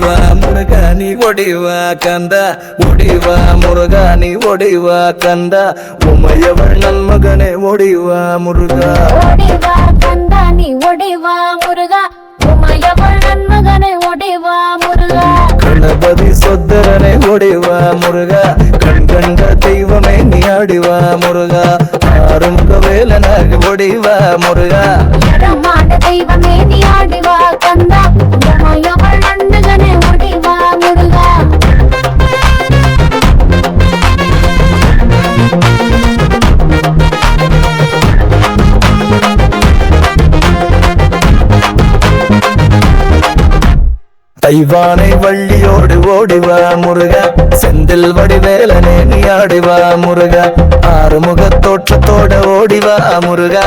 ஓடிவா முருகா நீ ஓடிவா கந்தா ஓடிவா முருகா நீ ஓடிவா கந்தா உமையவள் நன்மகனே ஓடிவா முருகா ஓடிவா கந்தா நீ ஓடிவா முருகா உமையவள் நன்மகனே ஓடிவா முருகா கணபதி சொத்தரனே ஓடிவா முருகா கண் கண்ட தெய்வமே நீ ஆடிவா முருகா ஆறுமுக வேலனாக ஓடிவா முருகா இடமாண்ட தெய்வமே நீ ஆடிவா கந்தா உமையவள் நன்மகனே ஓடிவா முருகா தைவானை வள்ளியோடு ஓடிவா முருகா செந்தில் வடிவேலனே நீ ஆடிவா முருகா ஆறுமுக தோற்றத்தோட ஓடிவா முருகா